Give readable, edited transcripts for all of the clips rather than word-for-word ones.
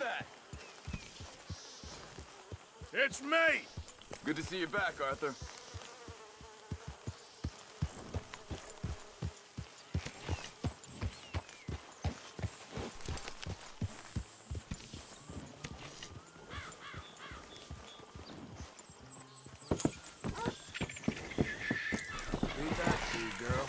that? It's me! Good to see you back, Arthur. Be back to you, girl.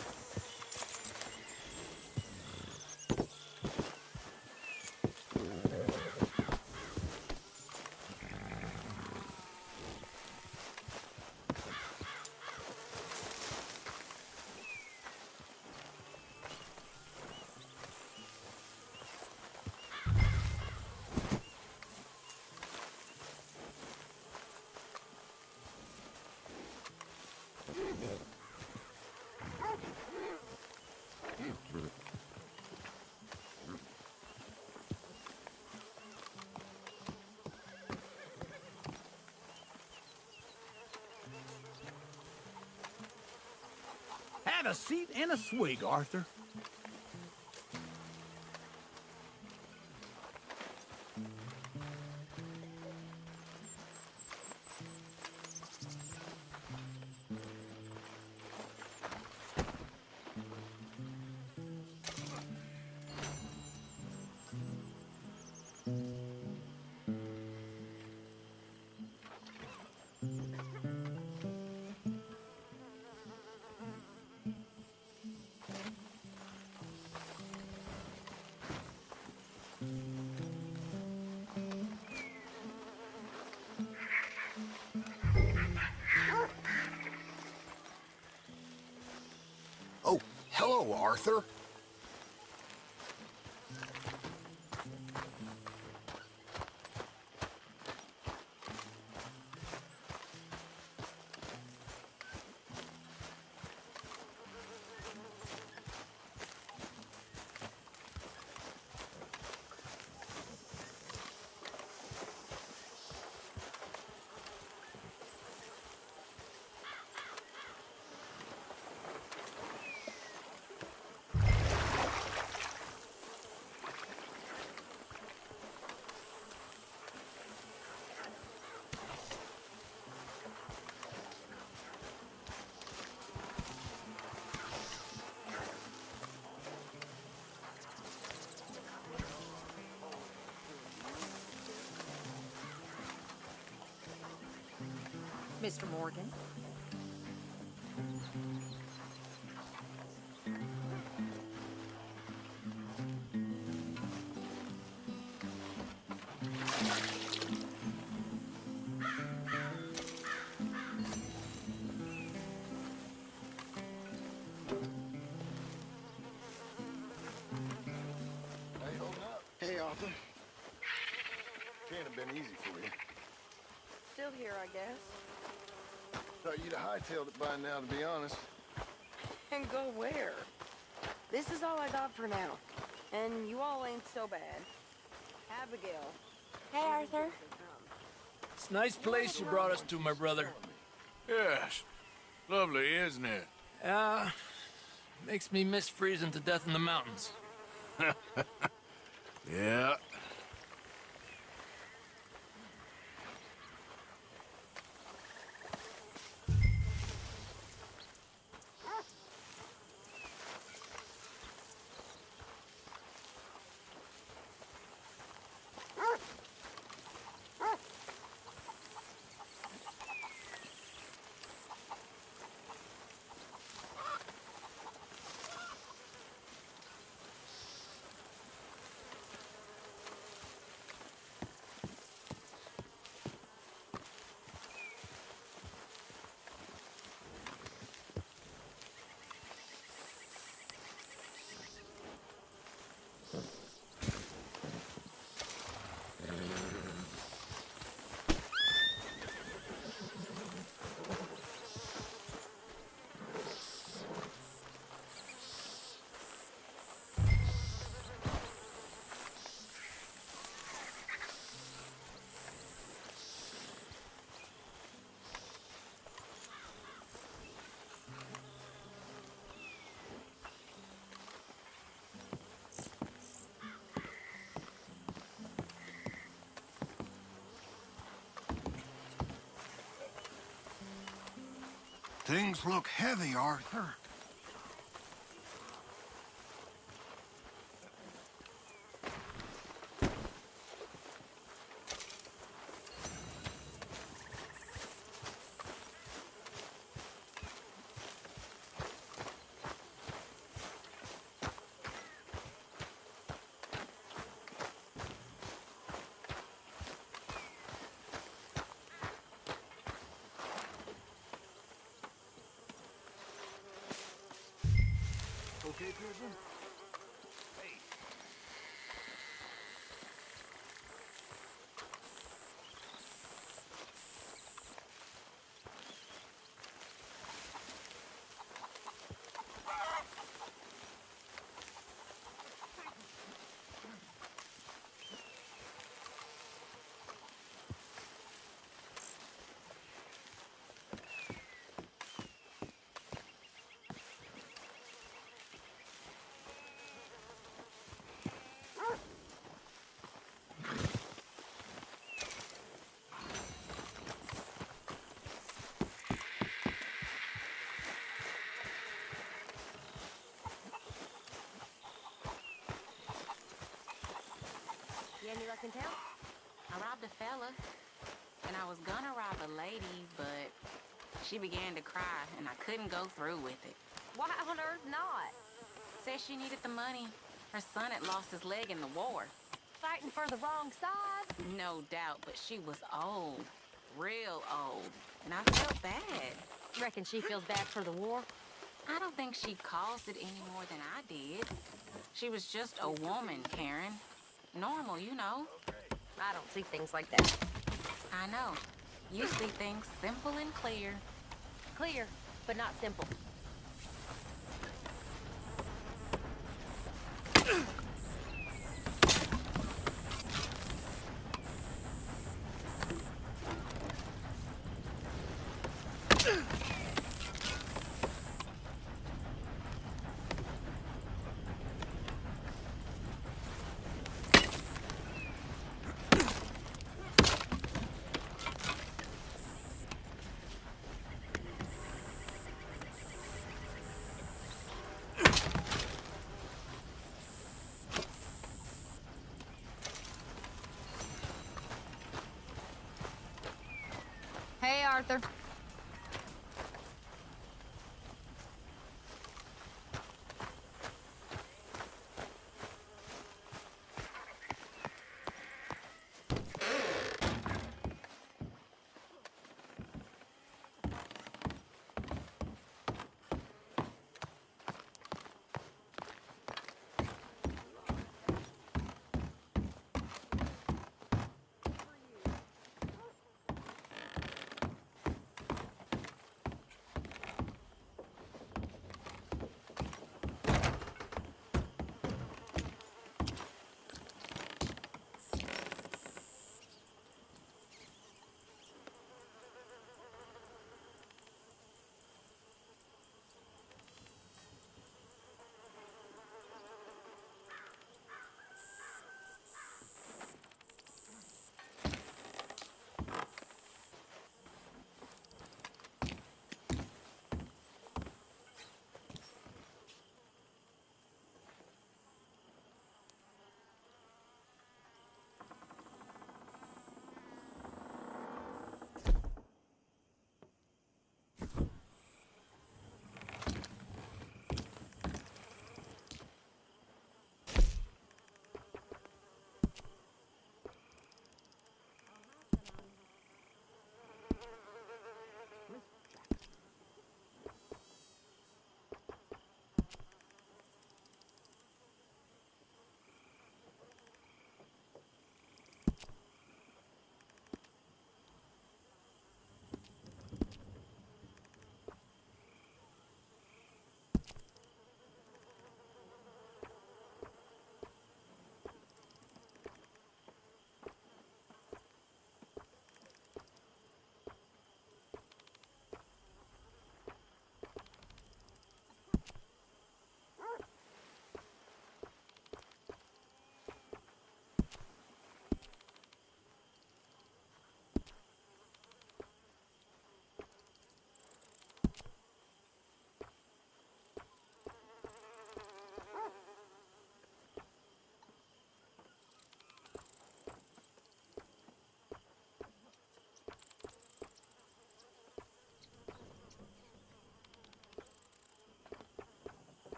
Have a seat and a swig, Arthur. Oh, hello, Arthur. Mr. Morgan. Hey, hold up. Hey, Arthur. Can't have been easy for you. Still here, I guess. Thought you'd have hightailed it by now, to be honest. And go where? This is all I got for now. And you all ain't so bad. Abigail. Hey, Arthur. It's a nice place you brought us to, my brother. Yes. Lovely, isn't it? Makes me miss freezing to death in the mountains. Yeah. Things look heavy, Arthur. Okay, Pearson? You had any luck in town? I robbed a fella, and I was gonna rob a lady, but she began to cry, and I couldn't go through with it. Why on earth not? Said she needed the money. Her son had lost his leg in the war. Fighting for the wrong side? No doubt, but she was old. Real old. And I felt bad. Reckon she feels bad for the war? I don't think she caused it any more than I did. She was just a woman, Karen. Normal, you know. I don't see things like that. I know. You see things simple and clear. Clear, but not simple. Hey, Arthur.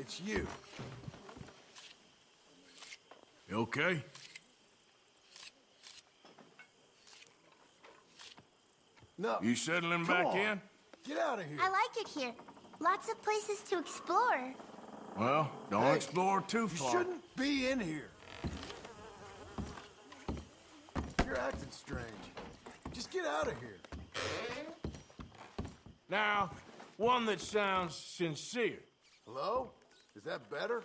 It's you. You okay? No. You settling Come back on. in? Get out of here. I like it here. Lots of places to explore. Well, don't Hey, explore too You far. shouldn't be in here. You're acting strange. Just get out of here. Now, one that sounds sincere. Hello? Is that better?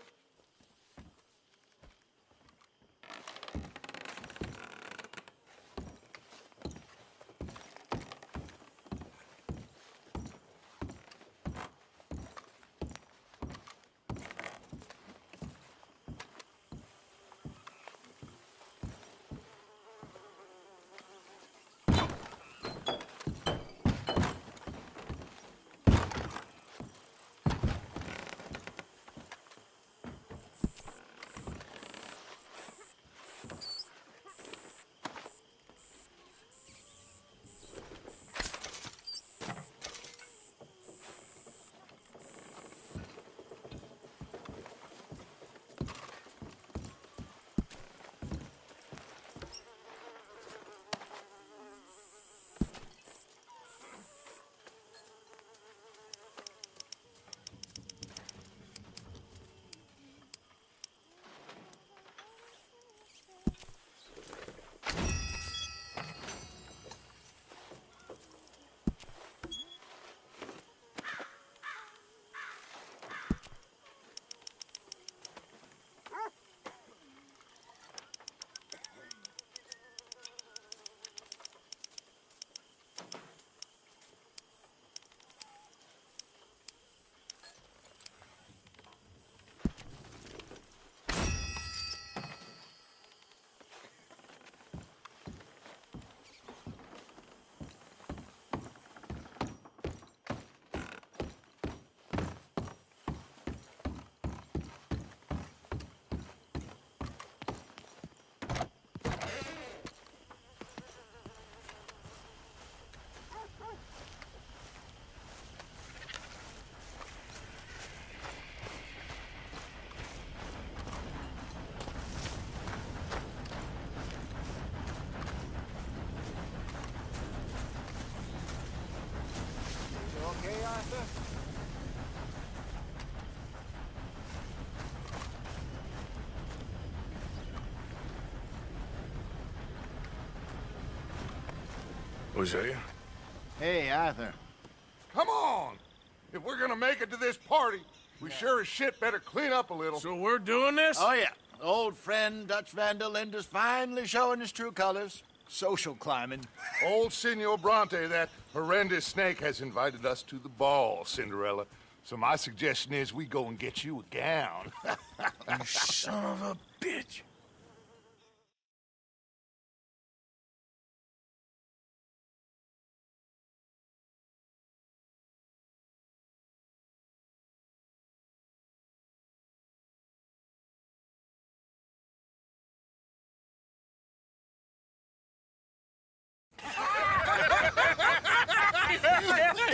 You okay, Arthur? Hosea? Hey, Arthur. Come on! If we're gonna make it to this party, we sure as shit better clean up a little. So we're doing this? Oh, yeah. Old friend Dutch Van der Linde's finally showing his true colors. Social climbing. Old Senor Bronte, that horrendous snake, has invited us to the ball, Cinderella. So my suggestion is we go and get you a gown. You son of a bitch.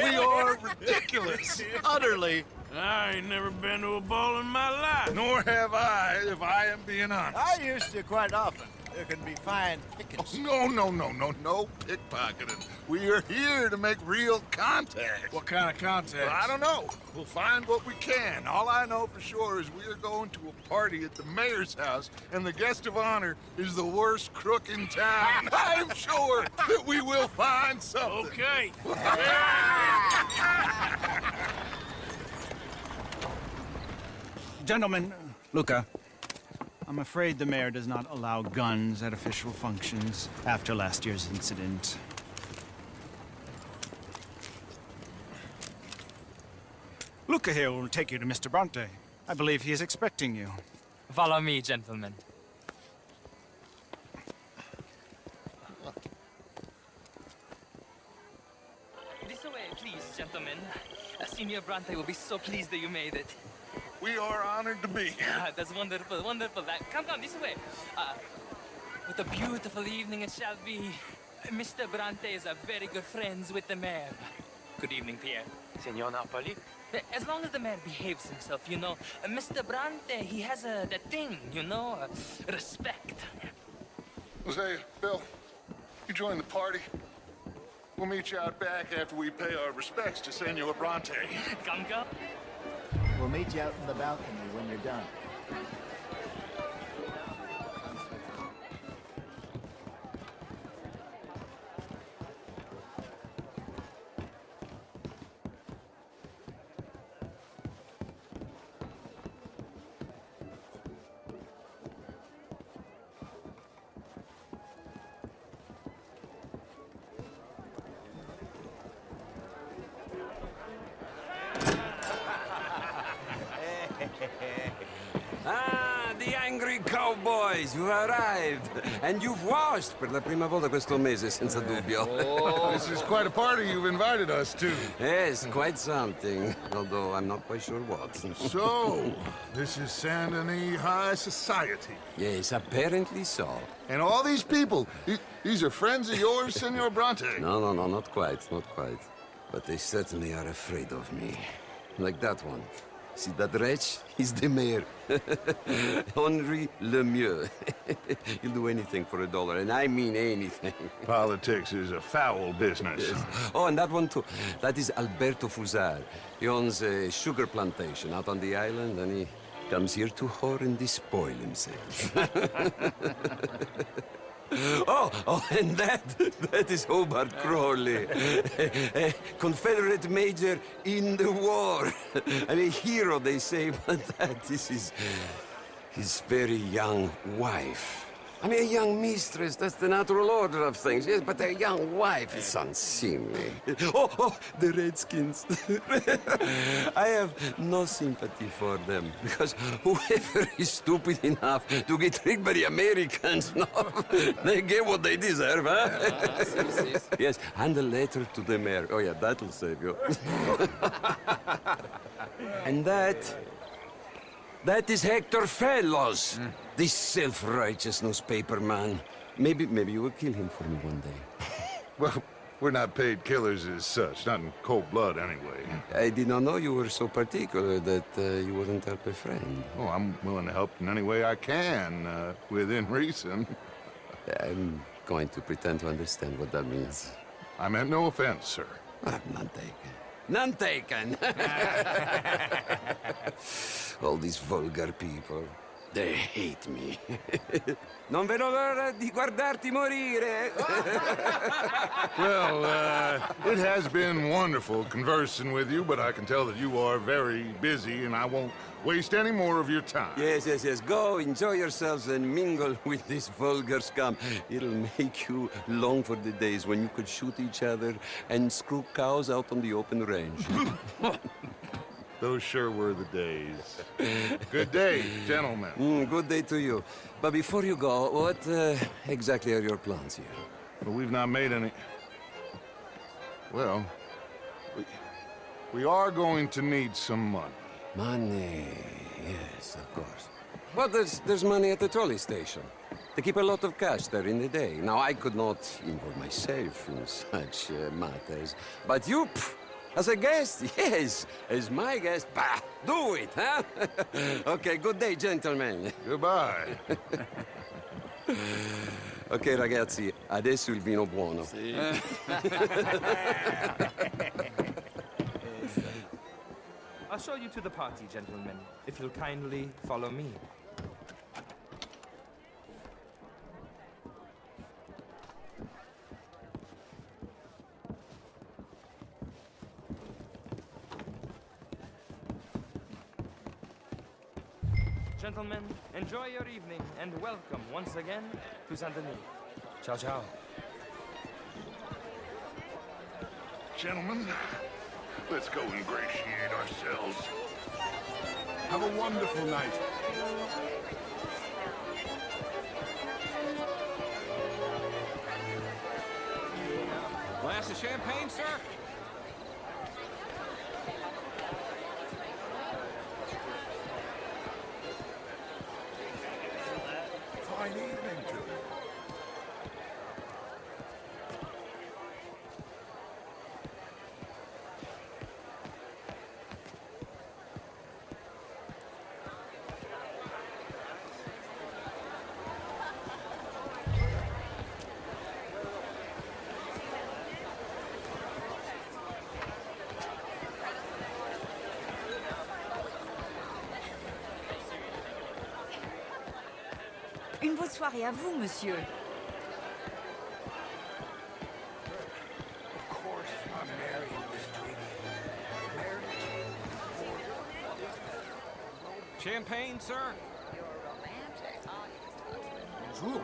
We are ridiculous. Utterly. I ain't never been to a ball in my life. Nor have I, if I am being honest. I used to quite often. There can be fine pickings. No pickpocketing. We are here to make real contact. What kind of contact? Well, I don't know. We'll find what we can. All I know for sure is we are going to a party at the mayor's house, and the guest of honor is the worst crook in town. I'm sure that we will find something. Okay. Gentlemen, Luca, I'm afraid the mayor does not allow guns at official functions after last year's incident. Luca here will take you to Mr. Bronte. I believe he is expecting you. Follow me, gentlemen. This way, please, gentlemen. Senior Bronte will be so pleased that you made it. We are honored to be here. That's wonderful, wonderful. Come this way. What a beautiful evening it shall be. Mr. Bronte is a very good friends with the mayor. Good evening, Pierre. Signor Napoli, As long as the man behaves himself, you know. Mr. Bronte, he has that thing, you know, respect. Jose, Bill, you join the party. We'll meet you out back after we pay our respects to Senor Bronte. Come. We'll meet you out in the balcony when you're done. Ah, the angry cowboys, you've arrived. And you've washed per la prima volta questo mese, senza dubbio. This is quite a party you've invited us to. Yes, quite something. Although I'm not quite sure what. So, this is Saint Denis High Society. Yes, apparently so. And all these people, these are friends of yours, Senor Bronte? No, not quite, not quite. But they certainly are afraid of me. Like that one. See that wretch? He's the mayor. Henri Lemieux. He'll do anything for $1, and I mean anything. Politics is a foul business. Yes. Oh, and that one too. That is Alberto Fusar. He owns a sugar plantation out on the island, and he comes here to whore and despoil himself. Oh, and that is Hobart Crawley, a Confederate major in the war. I mean, a hero, they say, but that is his very young wife. I mean, a young mistress, that's the natural order of things, yes, but a young wife is unseemly. Oh, the Redskins. I have no sympathy for them, because whoever is stupid enough to get tricked by the Americans, no, they get what they deserve, huh? Yes, and a letter to the mayor. Oh, yeah, that'll save you. And that is Hector Fellows, this self-righteous newspaper man. Maybe you will kill him for me one day. Well, we're not paid killers as such, not in cold blood anyway. I did not know you were so particular that you wouldn't help a friend. Oh, I'm willing to help in any way I can, within reason. I'm going to pretend to understand what that means. I meant no offense, sir. I'm none taken. None taken! All these vulgar people. They hate me. Non vedo l'ora di guardarti morire. Well, it has been wonderful conversing with you, but I can tell that you are very busy, and I won't waste any more of your time. Yes. Go, enjoy yourselves, and mingle with this vulgar scum. It'll make you long for the days when you could shoot each other and screw cows out on the open range. Those sure were the days. Good day, gentlemen. Good day to you. But before you go, what exactly are your plans here? Well, we've not made any... Well, we are going to need some money. Money, yes, of course. Well, there's money at the trolley station. They keep a lot of cash there in the day. Now, I could not involve myself in such matters. But you, as a guest, yes, as my guest, bah, do it, huh? Okay, good day, gentlemen. Goodbye. Ok, ragazzi, adesso il vino buono. Sì. I'll show you to the party, gentlemen, if you'll kindly follow me. Gentlemen, enjoy your evening and welcome once again to Saint Denis. Ciao, ciao. Gentlemen, let's go ingratiate ourselves. Have a wonderful night. Glass of champagne, sir? Fine evening to you. Une bonne soirée à vous, monsieur. Of course, I'm marrying Miss Tweedy. Champagne, sir? Bonjour.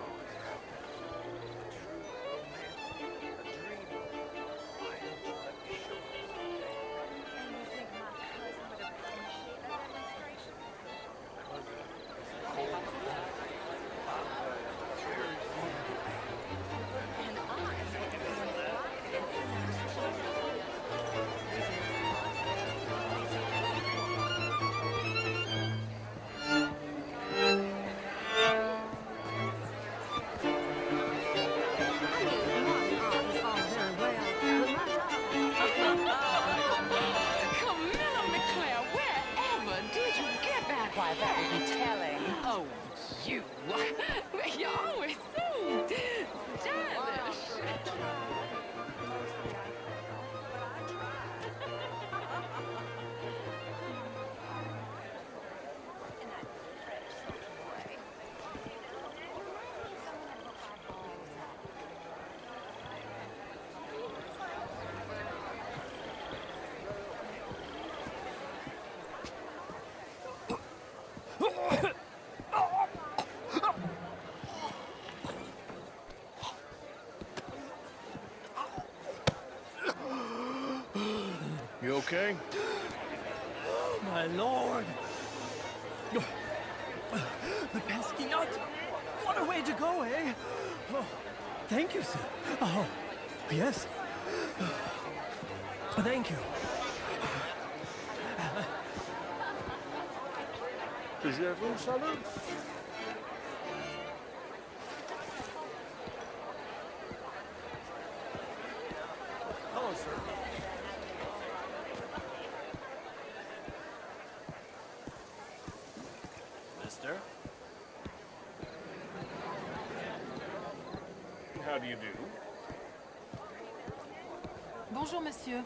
Why, that would be telling. Oh, you. You're always so stylish. You okay? Oh, my lord. The pesky nut. What a way to go, eh? Oh, thank you, sir. Oh, yes. Thank you. Taisez-vous, salut. Hello, sir. Mister? How do you do? Bonjour, monsieur.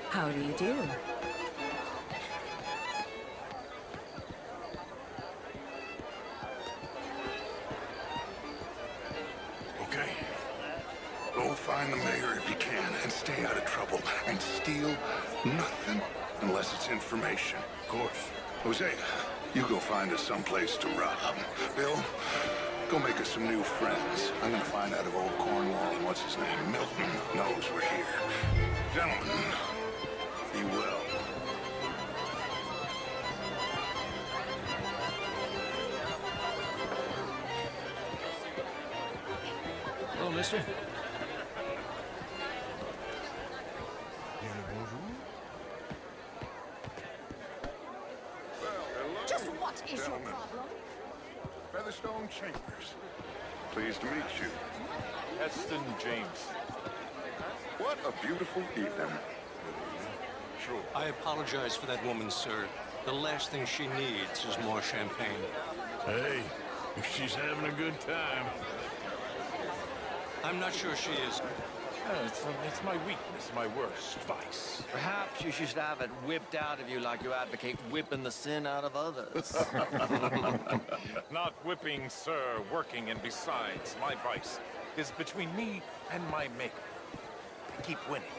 How do you do? Okay. Go find the mayor if you can and stay out of trouble. And steal nothing unless it's information. Of course. Hosea, you go find us someplace to rob. Bill, go make us some new friends. I'm gonna find out if old Cornwall and what's his name, Milton, knows we're here. Gentlemen, be well. Hello, mister. Just what is your problem? Featherstone Chambers. Pleased to meet you. Heston James. What a beautiful evening. Sure. I apologize for that woman, sir. The last thing she needs is more champagne. Hey, if she's having a good time. I'm not sure she is. It's my weakness, my worst vice. Perhaps you should have it whipped out of you like you advocate whipping the sin out of others. Not whipping, sir, working, and besides, my vice is between me and my maker. I keep winning.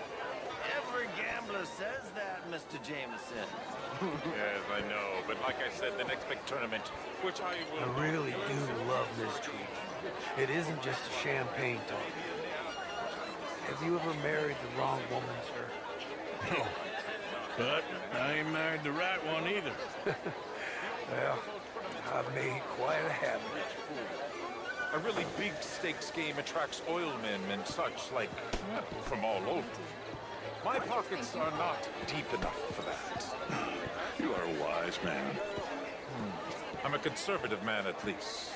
Every gambler says that, Mr. Jameson. Yes, I know, but like I said, the next big tournament, which I will... I really do love Miss Tweedy. It isn't just a champagne talk. Have you ever married the wrong woman, sir? No, but I ain't married the right one either. Well, I've made quite a habit. A really big stakes game attracts oilmen and such, like, from all over. My pockets are not deep enough for that. You are a wise man. I'm a conservative man, at least.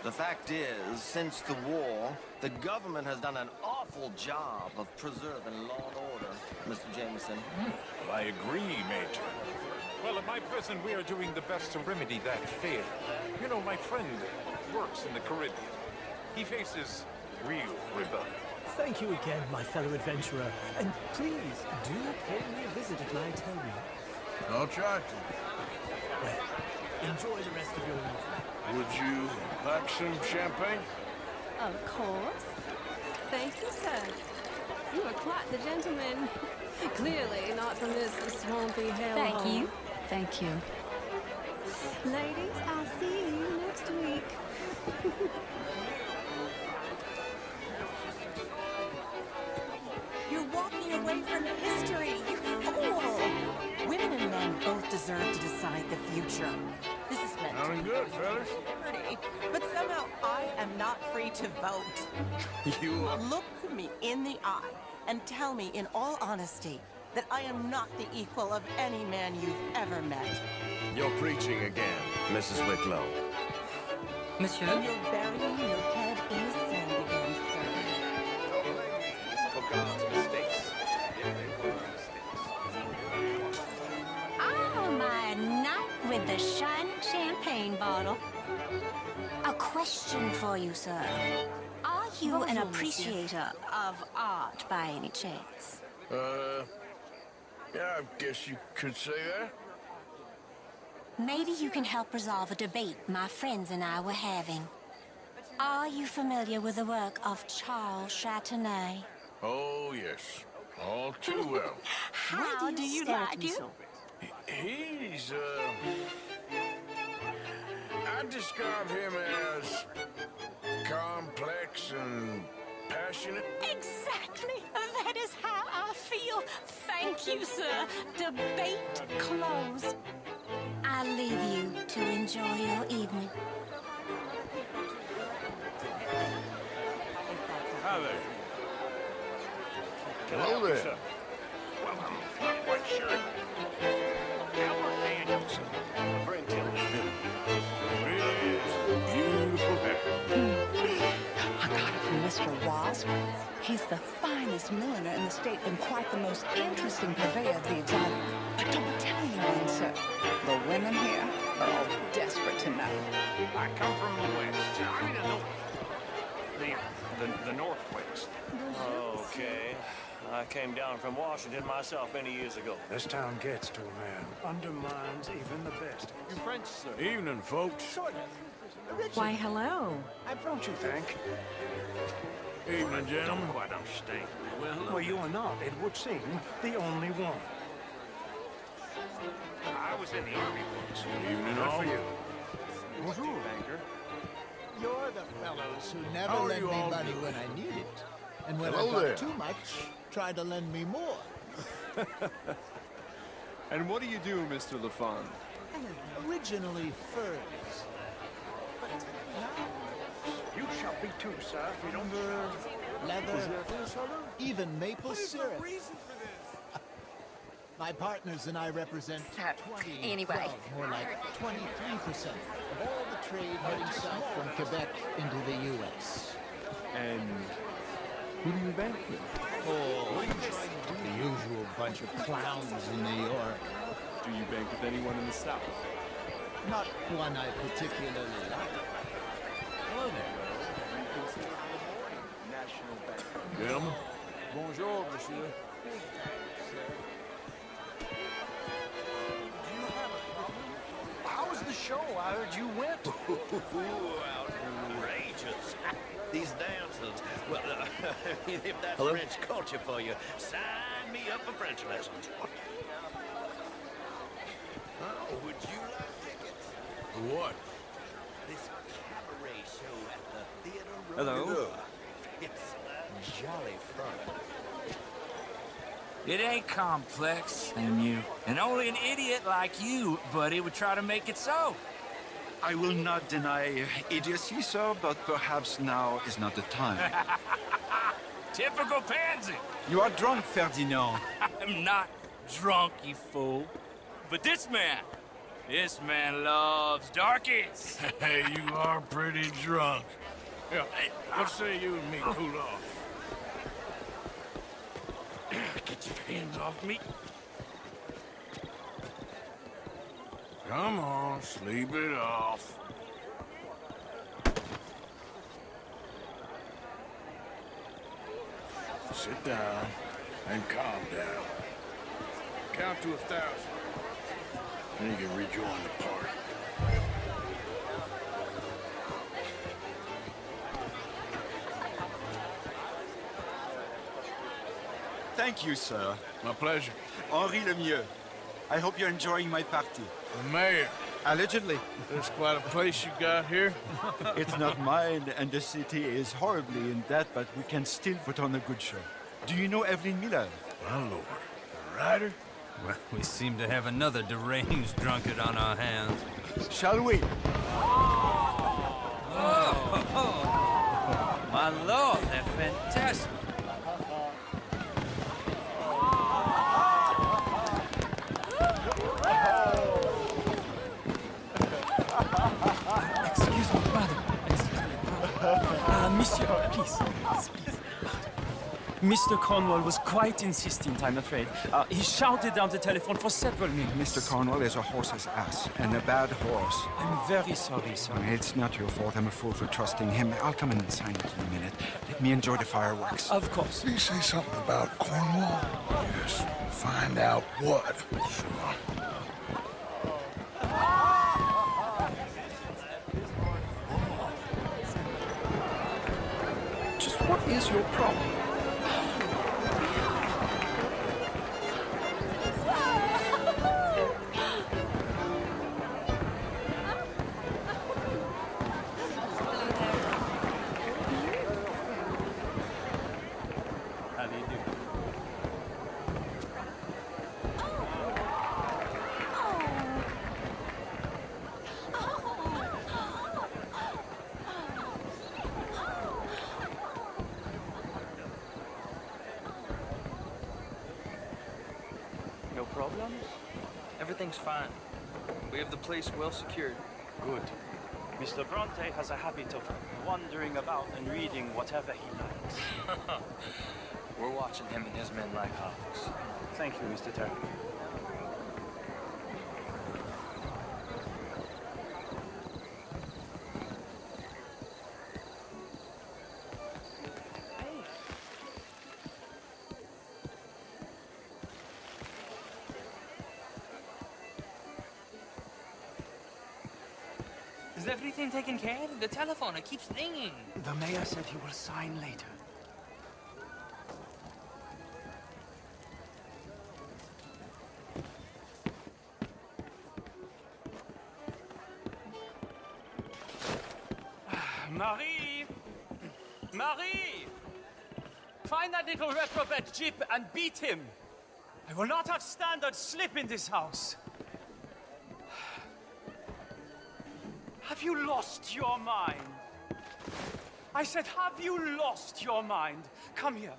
The fact is, since the war, the government has done an awful job of preserving law and order, Mr. Jameson. Well, I agree, Major. Well, at my prison, we are doing the best to remedy that failure. My friend works in the Caribbean. He faces real rebellion. Thank you again, my fellow adventurer. And please, do pay me a visit at my hotel room. I'll try to. Well, enjoy the rest of your evening. Would you like some champagne? Of course. Thank you, sir. You are quite the gentleman. Clearly not from this swampy hellhole. Thank you. Thank you. Ladies, I'll see you next week. You're walking away from history, you fool! Women and men both deserve to decide the future. This is meant Sounding good, fellas. pretty, but somehow I am not free to vote. You are... Look me in the eye and tell me in all honesty that I am not the equal of any man you've ever met. You're preaching again, Mrs. Wicklow. Monsieur? And you're burying your head in the sand again, sir. For God's mistakes. Oh, my knight with the shining champagne bottle. A question for you, sir. Are you an appreciator of art by any chance? Yeah, I guess you could say that. Maybe you can help resolve a debate my friends and I were having. Are you familiar with the work of Charles Chatenay? Oh, yes. All too well. How do you like it? He's, I describe him as complex and passionate. Exactly. That is how I feel. Thank you, sir. Debate closed. I leave you to enjoy your evening. Hi there. Hello there. Well, I'm not quite sure. Albert Daniels. Bring him in. Really is beautiful hair. I got it from Mr. Wasp. He's the finest milliner in the state and quite the most interesting purveyor of the exotic. But don't tell anyone, sir. The women here are all desperate to know. I come from the west. I mean the north. The northwest. Okay. I came down from Washington myself many years ago. This town gets to a man. Undermines even the best. You French, sir? Evening, folks. Why, hello. Don't you think? Evening, gentlemen. Don't quite understand. Well, you are not, it would seem, the only one. I was in the army once. Evening, Good all. for you. Bonjour, banker. You're the fellows who never How are lend you me all money doing? when I need it. And when Hello I've got there. too much, try to lend me more. And what do you do, Mr. LaFond? Originally furs. But now, You shall be too, sir, if you don't... lumber, leather, even maple syrup. My partners and I represent 20, anyway. 12, more like 23% of all the trade heading south from Quebec into the U.S. And who do you bank with? Oh, the usual bunch of clowns in New York. Do you bank with anyone in the South? Not one I particularly like. Hello there. National Bank. Gentlemen. Bonjour, monsieur. How was the show? I heard you went. Outrageous. These dances. Well, if that's French culture for you, sign me up for French lessons. Oh, would you like tickets? What? This cabaret show at the theater. Hello. It's jolly fun. It ain't complex, MU. And only an idiot like you, buddy, would try to make it so. I will not deny idiocy, sir, but perhaps now is not the time. Typical pansy. You are drunk, Ferdinand. I'm not drunk, you fool. But this man loves darkies. Hey, you are pretty drunk. Yeah, hey, what say you and me cool off? Get your hands off me. Come on, sleep it off. Sit down and calm down. Count to 1,000. Then you can rejoin the party. Thank you, sir. My pleasure. Henri Lemieux. I hope you're enjoying my party. The mayor. Allegedly. There's quite a place you got here. It's not mine, and the city is horribly in debt, but we can still put on a good show. Do you know Evelyn Miller? My lord. A writer? Well, we seem to have another deranged drunkard on our hands. Shall we? Oh, my lord, they're fantastic. Excuse me, madam. Monsieur, please. Mr. Cornwall was quite insistent, I'm afraid. He shouted down the telephone for several minutes. Mr. Cornwall is a horse's ass, and a bad horse. I'm very sorry, sir. It's not your fault. I'm a fool for trusting him. I'll come in and sign it in a minute. Let me enjoy the fireworks. Of course. Did he say something about Cornwall? Yes. Find out what. Sure. Just what is your problem? How do you do? No problems? Everything's fine. We have the place well secured. Good. Mr. Bronte has a habit of wandering about and reading whatever he likes. We're watching him and his men like hawks. Thank you, Mr. Terry. Is everything taken care of? The telephone, it keeps ringing. The mayor said he will sign later. Marie! Marie! Find that little reprobate Jip and beat him. I will not have standard slip in this house. Have you lost your mind? I said, have you lost your mind? Come here.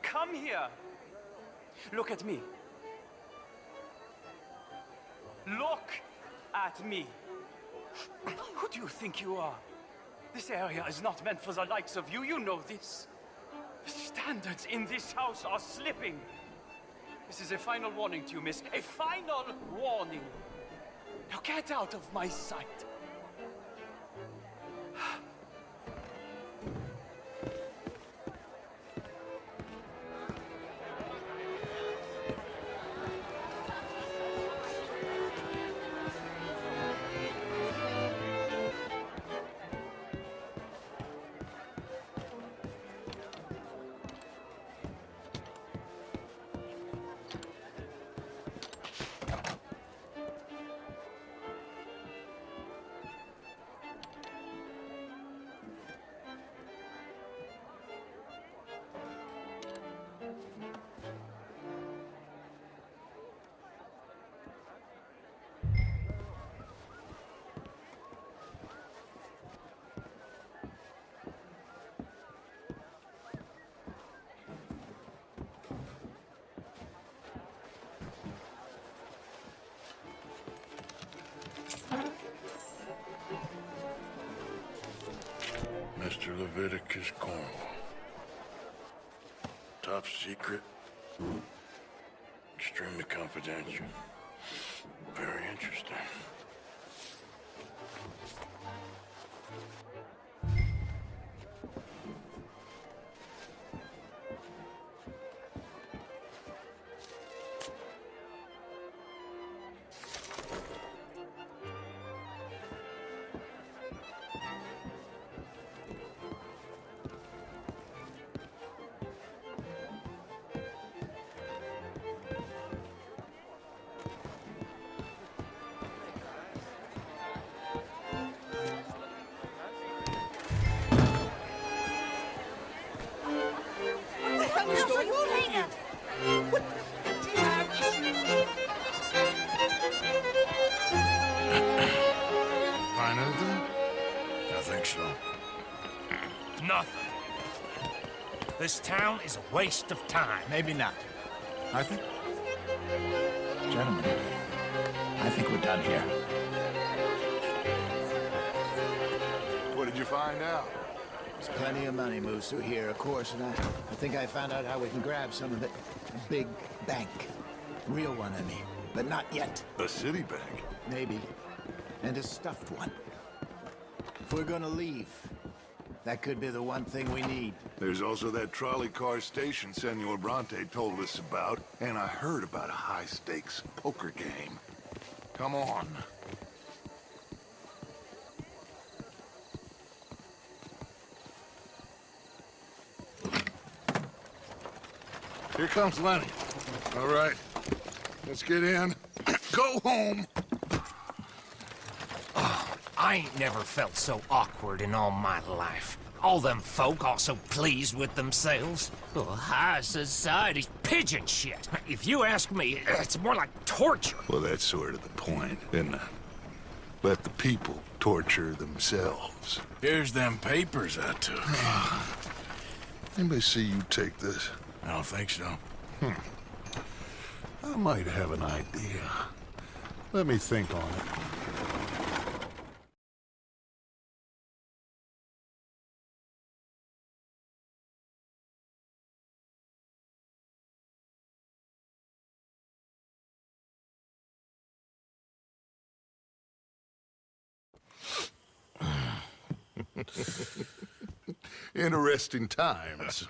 Come here. Look at me. Look at me. Who do you think you are? This area is not meant for the likes of you. You know this. The standards in this house are slipping. This is a final warning to you, miss. A final warning. Now get out of my sight. Mr. Leviticus Cornwall. Top secret. Extremely confidential. Very interesting. think so. Nothing. This town is a waste of time. Maybe not. Arthur? Gentlemen, I think we're done here. What did you find out? There's plenty of money moves through here, of course, and I think I found out how we can grab some of it. A big bank. Real one, I mean. But not yet. A city bank? Maybe. And a stuffed one. If we're gonna leave, that could be the one thing we need. There's also that trolley car station Senor Bronte told us about, and I heard about a high-stakes poker game. Come on. Here comes Lenny. All right, let's get in. Go home. Oh, I ain't never felt so awkward in all my life. All them folk all so pleased with themselves. Oh, high society's pigeon shit. If you ask me, it's more like torture. Well, that's sort of the point, isn't it? Let the people torture themselves. Here's them papers I took. Anybody see you take this? I don't think so. I might have an idea. Let me think on it. Interesting times.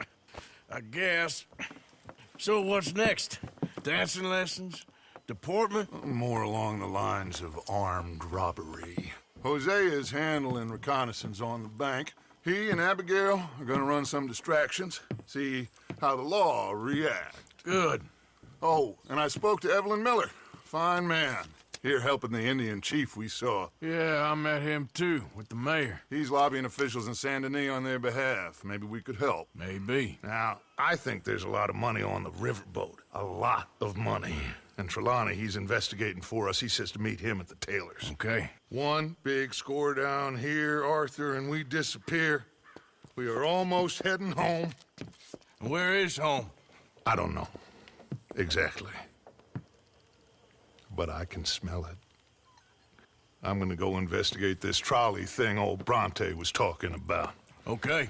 I guess. So what's next? Dancing lessons? Deportment? More along the lines of armed robbery. Hosea is handling reconnaissance on the bank. He and Abigail are gonna run some distractions, see how the law reacts. Good. Oh, and I spoke to Evelyn Miller. Fine man. Here helping the Indian chief we saw. Yeah, I met him too, with the mayor. He's lobbying officials in Saint Denis on their behalf. Maybe we could help. Maybe. Now, I think there's a lot of money on the riverboat. A lot of money. And Trelawney, he's investigating for us. He says to meet him at the Taylor's. Okay. One big score down here, Arthur, and we disappear. We are almost heading home. Where is home? I don't know. Exactly. But I can smell it. I'm gonna go investigate this trolley thing old Bronte was talking about. Okay.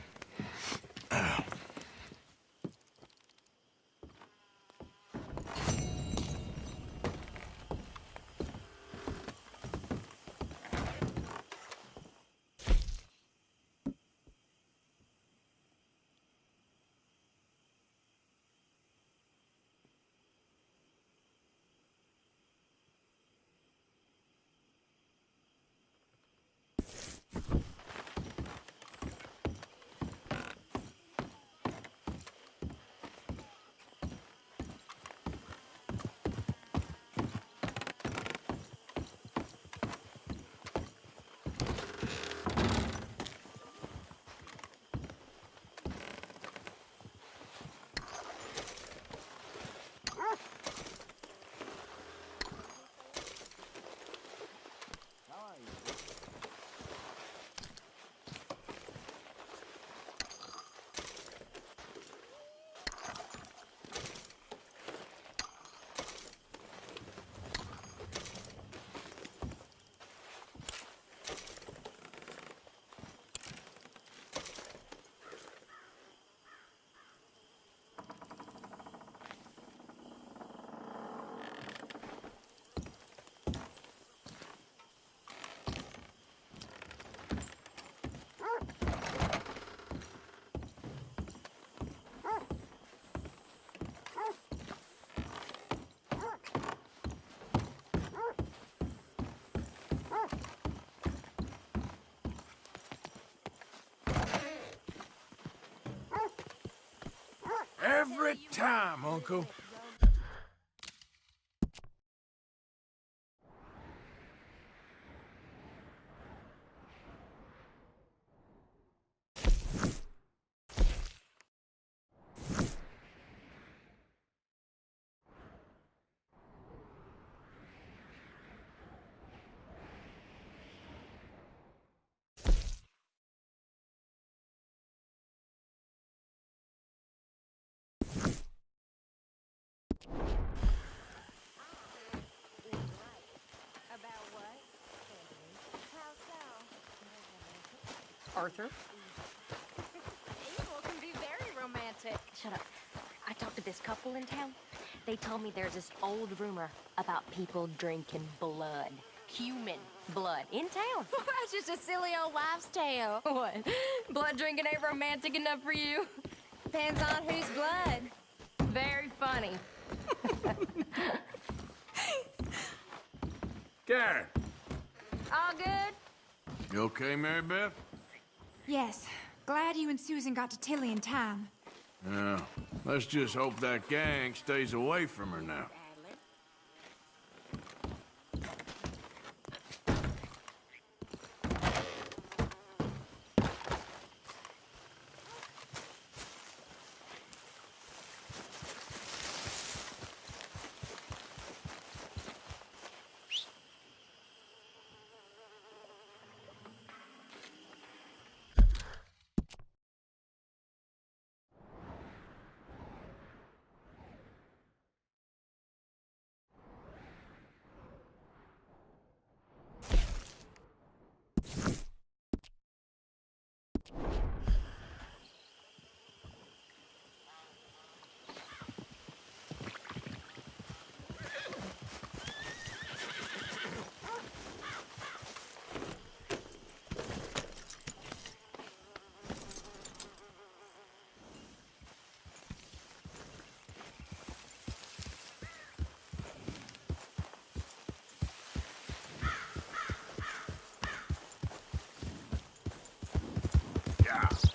Every time, Uncle. Arthur. Evil can be very romantic. Shut up. I talked to this couple in town. They told me there's this old rumor about people drinking blood. Human blood in town. That's just a silly old wives' tale. What? Blood drinking ain't romantic enough for you? Depends on whose blood. Very funny. Karen, All good? you okay, Mary Beth? Yes. Glad you and Susan got to Tilly in time. Yeah. Let's just hope that gang stays away from her now. Yeah.